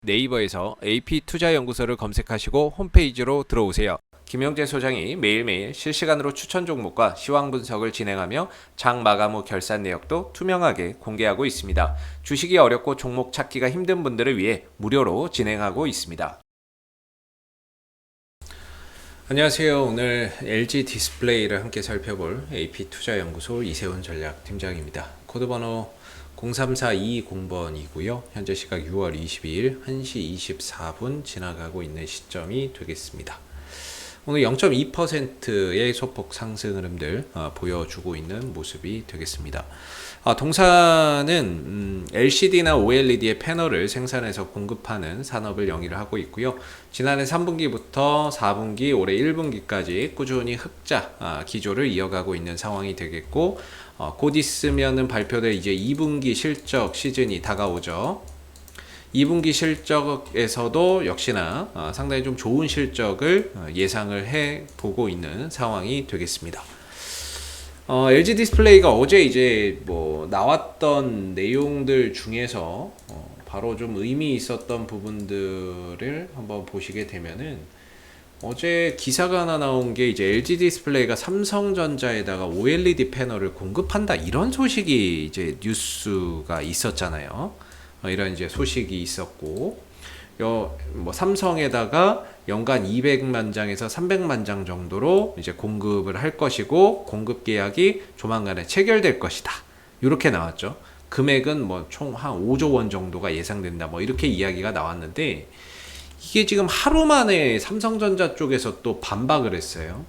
네이버에서 AP투자연구소를 검색하시고 홈페이지로 들어오세요. 김영재 소장이 매일매일 실시간으로 추천 종목과 시황 분석을 진행하며 장 마감 후 결산 내역도 투명하게 공개하고 있습니다. 주식이 어렵고 종목 찾기가 힘든 분들을 위해 무료로 진행하고 있습니다. 안녕하세요. 오늘 LG 디스플레이를 함께 살펴볼 AP투자연구소 이세훈 전략팀장입니다. 코드번호 034220번이고요. 현재 시각 6월 22일 1시 24분 지나가고 있는 시점이 되겠습니다. 오늘 0.2%의 소폭 상승 흐름들 보여주고 있는 모습이 되겠습니다. 동사는 LCD나 OLED의 패널을 생산해서 공급하는 산업을 영위를 하고 있고요. 지난해 3분기부터 4분기, 올해 1분기까지 꾸준히 흑자 기조를 이어가고 있는 상황이 되겠고, 곧 있으면은 발표될 이제 2분기 실적 시즌이 다가오죠. 2분기 실적에서도 역시나 상당히 좀 좋은 실적을 예상을 해 보고 있는 상황이 되겠습니다. LG 디스플레이가 어제 이제 뭐 나왔던 내용들 중에서 바로 좀 의미 있었던 부분들을 한번 보시게 되면은, 어제 기사가 하나 나온 게 이제 LG 디스플레이가 삼성전자에다가 OLED 패널을 공급한다, 이런 소식이 이제 뉴스가 있었잖아요. 이런 이제 소식이 있었고, 뭐 삼성에다가 연간 200만 장에서 300만 장 정도로 이제 공급을 할 것이고, 공급 계약이 조만간에 체결될 것이다, 이렇게 나왔죠. 금액은 뭐 총 한 5조 원 정도가 예상된다, 뭐 이렇게 이야기가 나왔는데, 이게 지금 하루 만에 삼성전자 쪽에서 또 반박을 했어요.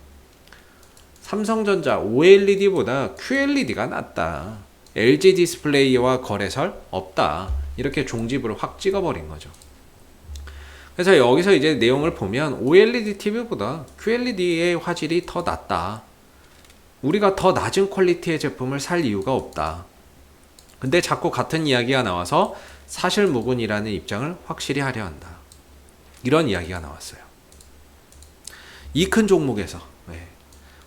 삼성전자 OLED보다 QLED가 낫다, LG 디스플레이와 거래설 없다, 이렇게 종지부를 확 찍어버린 거죠. 그래서 여기서 이제 내용을 보면 OLED TV보다 QLED의 화질이 더 낫다, 우리가 더 낮은 퀄리티의 제품을 살 이유가 없다. 근데 자꾸 같은 이야기가 나와서 사실무근이라는 입장을 확실히 하려 한다, 이런 이야기가 나왔어요. 이 큰 종목에서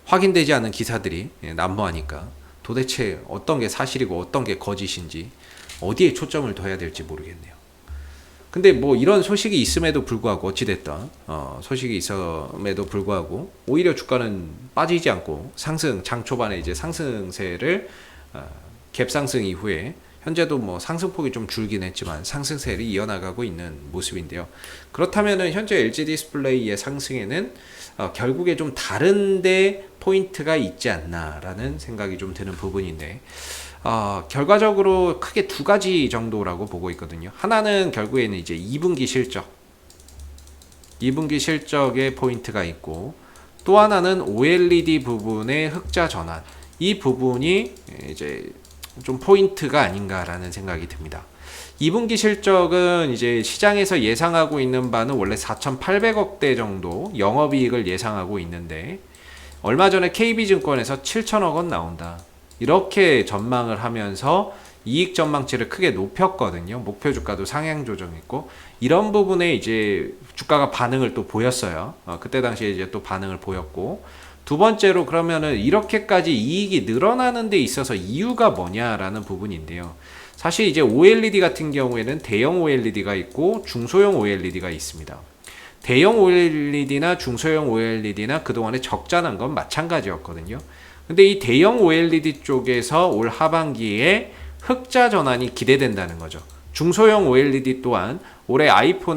확인되지 않은 기사들이 난무하니까 도대체 어떤 게 사실이고 어떤 게 거짓인지 어디에 초점을 둬야 될지 모르겠네요. 근데 뭐 이런 소식이 있음에도 불구하고, 어찌됐든 소식이 있음에도 불구하고 오히려 주가는 빠지지 않고 상승, 장 초반에 이제 상승세를 갭 상승 이후에 현재도 뭐 상승폭이 좀 줄긴 했지만 상승세를 이어나가고 있는 모습인데요. 그렇다면은 현재 LG 디스플레이의 상승에는 결국에 좀 다른데 포인트가 있지 않나라는 생각이 좀 드는 부분인데, 결과적으로 크게 두 가지 정도라고 보고 있거든요. 하나는 결국에는 이제 2분기 실적의 포인트가 있고, 또 하나는 OLED 부분의 흑자 전환, 이 부분이 이제 좀 포인트가 아닌가라는 생각이 듭니다. 2분기 실적은 이제 시장에서 예상하고 있는 바는 원래 4,800억대 정도 영업이익을 예상하고 있는데, 얼마 전에 KB증권에서 7천억 원 나온다, 이렇게 전망을 하면서 이익 전망치를 크게 높였거든요. 목표 주가도 상향 조정했고, 이런 부분에 이제 주가가 반응을 또 보였어요. 그때 당시에 이제 또 반응을 보였고, 두 번째로 그러면은 이렇게까지 이익이 늘어나는 데 있어서 이유가 뭐냐라는 부분인데요. 사실 이제 OLED 같은 경우에는 대형 OLED가 있고 중소형 OLED가 있습니다. 대형 OLED나 중소형 OLED나 그동안에 적자난 건 마찬가지였거든요. 근데 이 대형 OLED 쪽에서 올 하반기에 흑자 전환이 기대된다는 거죠. 중소형 OLED 또한 올해 아이폰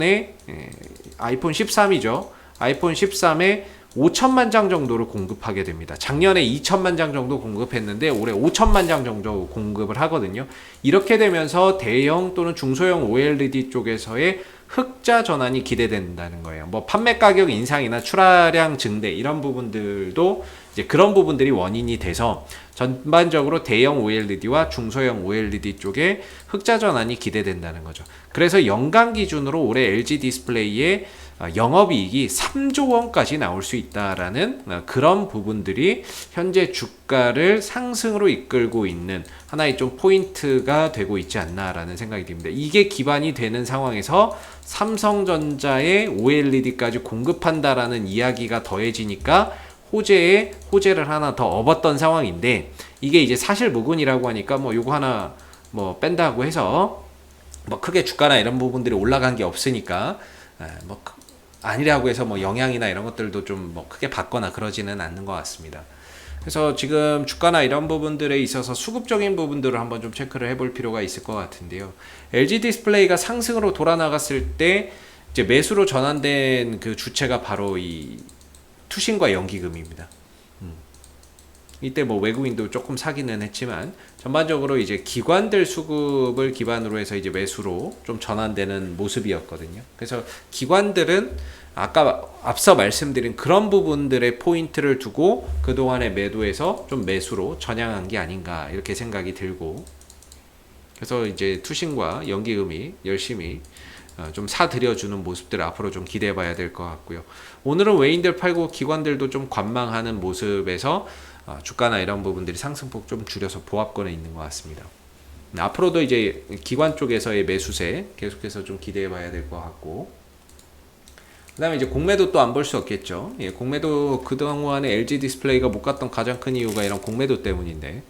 13이죠. 아이폰 13에 5천만 장 정도를 공급하게 됩니다. 작년에 2천만 장 정도 공급했는데 올해 5천만 장 정도 공급을 하거든요. 이렇게 되면서 대형 또는 중소형 OLED 쪽에서의 흑자 전환이 기대된다는 거예요. 뭐 판매 가격 인상이나 출하량 증대, 이런 부분들도 이제 그런 부분들이 원인이 돼서 전반적으로 대형 OLED와 중소형 OLED 쪽에 흑자 전환이 기대된다는 거죠. 그래서 연간 기준으로 올해 LG 디스플레이의 영업이익이 3조 원까지 나올 수 있다라는 그런 부분들이 현재 주가를 상승으로 이끌고 있는 하나의 좀 포인트가 되고 있지 않나라는 생각이 듭니다. 이게 기반이 되는 상황에서 삼성전자에 OLED까지 공급한다라는 이야기가 더해지니까 호재를 하나 더 업었던 상황인데, 이게 이제 사실무근이라고 하니까 뭐 요거 하나 뭐 뺀다고 해서 뭐 크게 주가나 이런 부분들이 올라간 게 없으니까 뭐 아니라고 해서 뭐 영향이나 이런 것들도 좀 뭐 크게 받거나 그러지는 않는 것 같습니다. 그래서 지금 주가나 이런 부분들에 있어서 수급적인 부분들을 한번 좀 체크를 해볼 필요가 있을 것 같은데요. LG 디스플레이가 상승으로 돌아 나갔을 때 이제 매수로 전환된 그 주체가 바로 이 투신과 연기금입니다. 이때 뭐 외국인도 조금 사기는 했지만 전반적으로 이제 기관들 수급을 기반으로 해서 이제 매수로 좀 전환되는 모습이었거든요. 그래서 기관들은 아까 앞서 말씀드린 그런 부분들의 포인트를 두고 그동안의 매도에서 좀 매수로 전향한 게 아닌가 이렇게 생각이 들고, 그래서 이제 투신과 연기금이 열심히 좀 사들여주는 모습들 앞으로 좀 기대해 봐야 될 것 같고요. 오늘은 외인들 팔고 기관들도 좀 관망하는 모습에서 주가나 이런 부분들이 상승폭 좀 줄여서 보합권에 있는 것 같습니다. 앞으로도 이제 기관 쪽에서의 매수세 계속해서 좀 기대해 봐야 될 것 같고, 그 다음에 이제 공매도 또 안 볼 수 없겠죠. 예, 공매도 그동안에 LG 디스플레이가 못 갔던 가장 큰 이유가 이런 공매도 때문인데,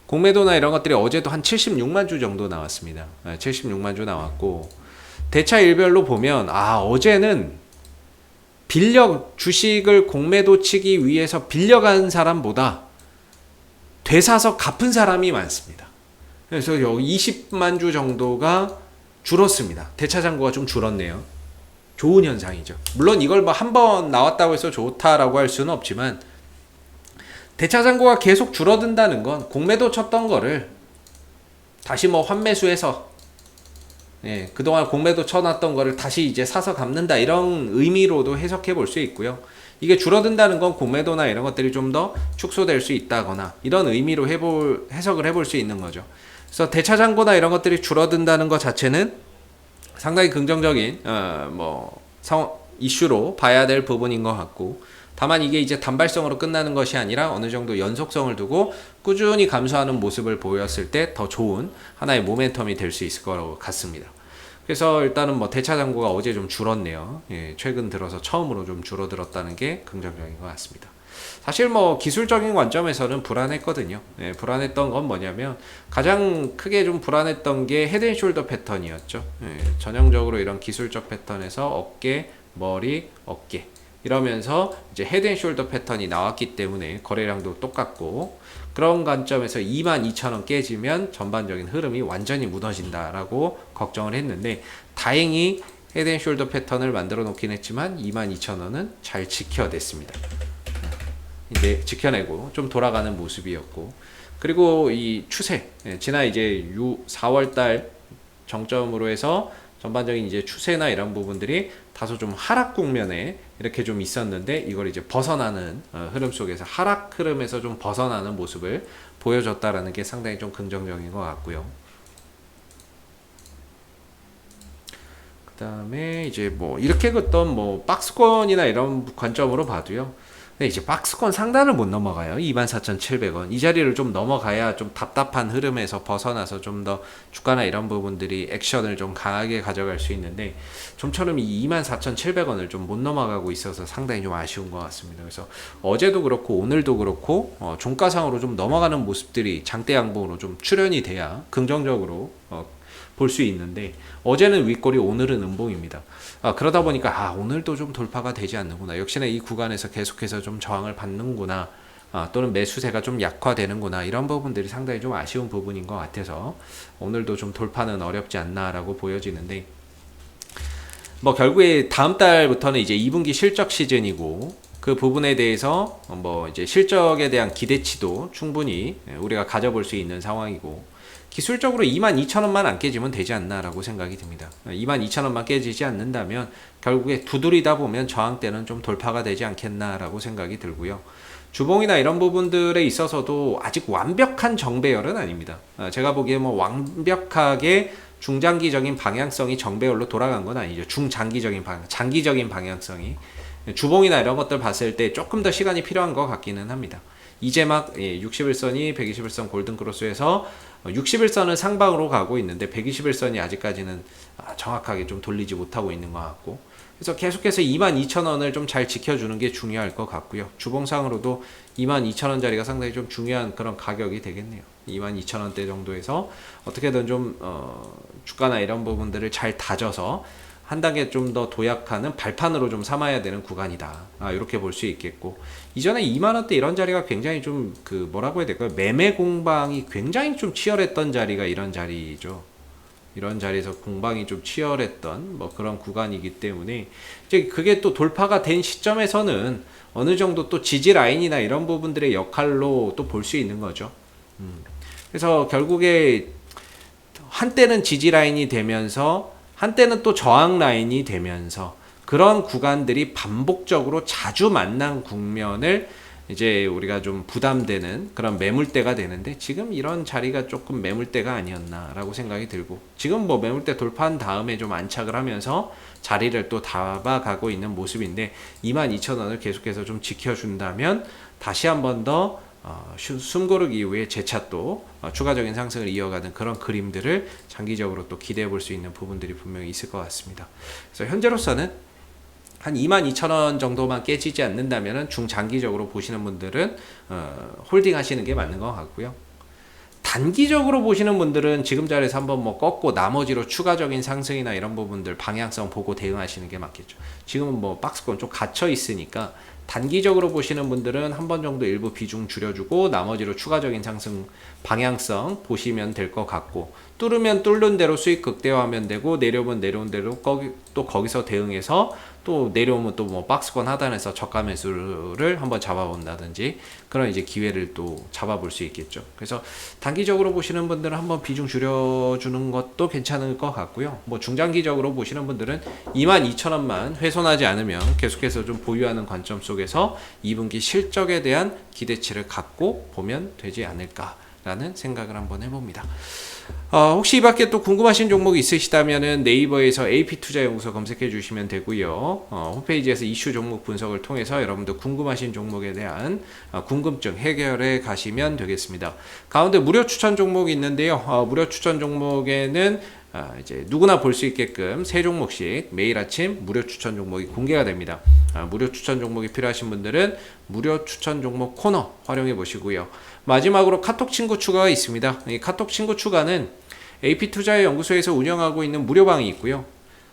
공매도나 이런 것들이 어제도 한 76만 주 정도 나왔습니다. 76만 주 나왔고, 대차일별로 보면 어제는 주식을 공매도 치기 위해서 빌려간 사람보다 되사서 갚은 사람이 많습니다. 그래서 여기 20만 주 정도가 줄었습니다. 대차잔고가 좀 줄었네요. 좋은 현상이죠. 물론 이걸 뭐 한 번 나왔다고 해서 좋다라고 할 수는 없지만, 대차잔고가 계속 줄어든다는 건 공매도 쳤던 거를 다시 뭐 환매수해서 그동안 공매도 쳐놨던 거를 다시 이제 사서 갚는다, 이런 의미로도 해석해 볼 수 있고요. 이게 줄어든다는 건 공매도나 이런 것들이 좀 더 축소될 수 있다거나 이런 의미로 해석을 해볼 수 있는 거죠. 그래서 대차잔고나 이런 것들이 줄어든다는 것 자체는 상당히 긍정적인 이슈로 봐야 될 부분인 것 같고, 다만 이게 이제 단발성으로 끝나는 것이 아니라 어느 정도 연속성을 두고 꾸준히 감소하는 모습을 보였을 때 더 좋은 하나의 모멘텀이 될 수 있을 것 같습니다. 그래서 일단은 뭐 대차잔고가 어제 좀 줄었네요. 최근 들어서 처음으로 좀 줄어들었다는 게 긍정적인 것 같습니다. 사실 뭐 기술적인 관점에서는 불안했거든요. 불안했던 건 뭐냐면, 가장 크게 좀 불안했던 게 헤드앤숄더 패턴이었죠. 전형적으로 이런 기술적 패턴에서 어깨, 머리, 어깨 이러면서 이제 헤드앤숄더 패턴이 나왔기 때문에 거래량도 똑같고, 그런 관점에서 22,000원 깨지면 전반적인 흐름이 완전히 무너진다라고 걱정을 했는데, 다행히 헤드앤숄더 패턴을 만들어 놓긴 했지만 22,000원은 잘 지켜냈습니다. 이제 지켜내고 좀 돌아가는 모습이었고, 그리고 이 추세, 지난 이제 4월달 정점으로 해서 전반적인 이제 추세나 이런 부분들이 다소 좀 하락 국면에 이렇게 좀 있었는데, 이걸 이제 벗어나는 흐름 속에서 하락 흐름에서 좀 벗어나는 모습을 보여줬다라는 게 상당히 좀 긍정적인 것 같고요. 그 다음에 이제 뭐 이렇게 걷던 뭐 박스권이나 이런 관점으로 봐도요. 근데 이제 박스권 상단을 못 넘어가요. 24,700원. 이 자리를 좀 넘어가야 좀 답답한 흐름에서 벗어나서 좀 더 주가나 이런 부분들이 액션을 좀 강하게 가져갈 수 있는데, 좀처럼 이 24,700원을 좀 못 넘어가고 있어서 상당히 좀 아쉬운 것 같습니다. 그래서 어제도 그렇고 오늘도 그렇고 종가상으로 좀 넘어가는 모습들이 장대 양봉으로 좀 출현이 돼야 긍정적으로 볼 수 있는데, 어제는 윗골이 오늘은 음봉입니다. 그러다 보니까 오늘도 좀 돌파가 되지 않는구나, 역시나 이 구간에서 계속해서 좀 저항을 받는구나, 또는 매수세가 좀 약화되는구나, 이런 부분들이 상당히 좀 아쉬운 부분인 것 같아서 오늘도 좀 돌파는 어렵지 않나라고 보여지는데, 뭐 결국에 다음 달부터는 이제 2분기 실적 시즌이고, 그 부분에 대해서 뭐 이제 실적에 대한 기대치도 충분히 우리가 가져볼 수 있는 상황이고, 기술적으로 22,000원만 안 깨지면 되지 않나라고 생각이 듭니다. 22,000원만 깨지지 않는다면 결국에 두드리다 보면 저항대는 좀 돌파가 되지 않겠나라고 생각이 들고요. 주봉이나 이런 부분들에 있어서도 아직 완벽한 정배열은 아닙니다. 제가 보기에 뭐 완벽하게 중장기적인 방향성이 정배열로 돌아간 건 아니죠. 중장기적인 장기적인 방향성이, 주봉이나 이런 것들 봤을 때 조금 더 시간이 필요한 것 같기는 합니다. 이제 막 61선이 121선 골든크로스에서 61선은 상방으로 가고 있는데 121선이 아직까지는 정확하게 좀 돌리지 못하고 있는 것 같고, 그래서 계속해서 22,000원을 좀 잘 지켜주는 게 중요할 것 같고요. 주봉상으로도 22,000원짜리가 상당히 좀 중요한 그런 가격이 되겠네요. 22,000원대 정도에서 어떻게든 좀 주가나 이런 부분들을 잘 다져서 한 단계 좀 더 도약하는 발판으로 좀 삼아야 되는 구간이다. 이렇게 볼 수 있겠고, 이전에 2만원대 이런 자리가 굉장히 좀 뭐라고 해야 될까요? 매매 공방이 굉장히 좀 치열했던 자리가 이런 자리죠. 이런 자리에서 공방이 좀 치열했던 뭐 그런 구간이기 때문에, 이제 그게 또 돌파가 된 시점에서는 어느 정도 또 지지 라인이나 이런 부분들의 역할로 또 볼 수 있는 거죠. 그래서 결국에 한때는 지지 라인이 되면서 한때는 또 저항 라인이 되면서 그런 구간들이 반복적으로 자주 만난 국면을 이제 우리가 좀 부담되는 그런 매물대가 되는데, 지금 이런 자리가 조금 매물대가 아니었나라고 생각이 들고, 지금 뭐 매물대 돌파한 다음에 좀 안착을 하면서 자리를 또 잡아가고 있는 모습인데, 22,000원을 계속해서 좀 지켜준다면 다시 한 번 더 숨고르기 이후에 재차 또 추가적인 상승을 이어가는 그런 그림들을 장기적으로 또 기대해 볼 수 있는 부분들이 분명히 있을 것 같습니다. 그래서 현재로서는 한 22,000원 정도만 깨지지 않는다면 중장기적으로 보시는 분들은 홀딩 하시는 게 맞는 것 같고요. 단기적으로 보시는 분들은 지금 자리에서 한번 뭐 꺾고 나머지로 추가적인 상승이나 이런 부분들 방향성 보고 대응하시는 게 맞겠죠. 지금은 뭐 박스권 좀 갇혀 있으니까 단기적으로 보시는 분들은 한 번 정도 일부 비중 줄여주고 나머지로 추가적인 상승 방향성 보시면 될 것 같고, 뚫으면 뚫는 대로 수익 극대화하면 되고, 내려오면 내려온 대로 또 거기서 대응해서 또 내려오면 또 뭐 박스권 하단에서 저가 매수를 한번 잡아본다든지 그런 이제 기회를 또 잡아볼 수 있겠죠. 그래서 단기적으로 보시는 분들은 한번 비중 줄여주는 것도 괜찮을 것 같고요. 뭐 중장기적으로 보시는 분들은 22,000원만 훼손하지 않으면 계속해서 좀 보유하는 관점 속에서 2분기 실적에 대한 기대치를 갖고 보면 되지 않을까라는 생각을 한번 해봅니다. 혹시 이 밖에 또 궁금하신 종목이 있으시다면 네이버에서 AP투자연구소 검색해 주시면 되고요. 홈페이지에서 이슈 종목 분석을 통해서 여러분들 궁금하신 종목에 대한 궁금증 해결해 가시면 되겠습니다. 가운데 무료 추천 종목이 있는데요. 무료 추천 종목에는 이제 누구나 볼 수 있게끔 3종목씩 매일 아침 무료 추천 종목이 공개가 됩니다. 무료 추천 종목이 필요하신 분들은 무료 추천 종목 코너 활용해 보시고요. 마지막으로 카톡 친구 추가가 있습니다. 이 카톡 친구 추가는 AP투자연구소에서 운영하고 있는 무료방이 있고요.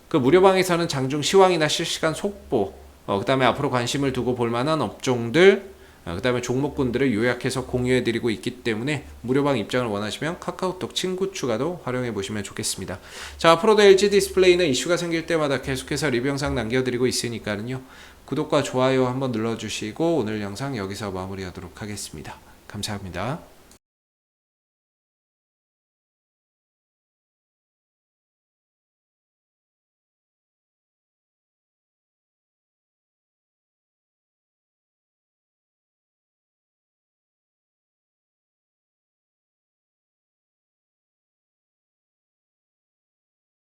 그 무료방에서는 장중 시황이나 실시간 속보, 그 다음에 앞으로 관심을 두고 볼 만한 업종들, 그 다음에 종목군들을 요약해서 공유해드리고 있기 때문에 무료방 입장을 원하시면 카카오톡 친구 추가도 활용해 보시면 좋겠습니다. 자, 앞으로도 LG 디스플레이는 이슈가 생길 때마다 계속해서 리뷰 영상 남겨드리고 있으니까요. 구독과 좋아요 한번 눌러주시고 오늘 영상 여기서 마무리하도록 하겠습니다. 감사합니다.